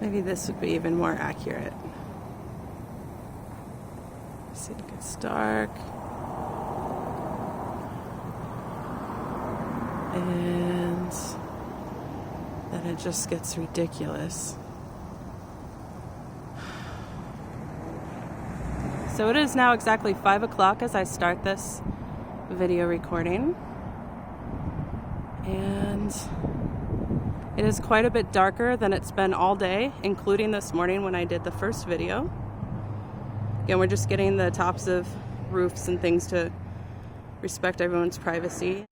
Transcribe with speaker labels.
Speaker 1: Maybe this would be even more accurate. See, it gets dark. And then it just gets ridiculous. So it is now exactly 5 o'clock as I start this video recording. And it is quite a bit darker than it's been all day, including this morning when I did the first video. Again, we're just getting the tops of roofs and things to respect everyone's privacy.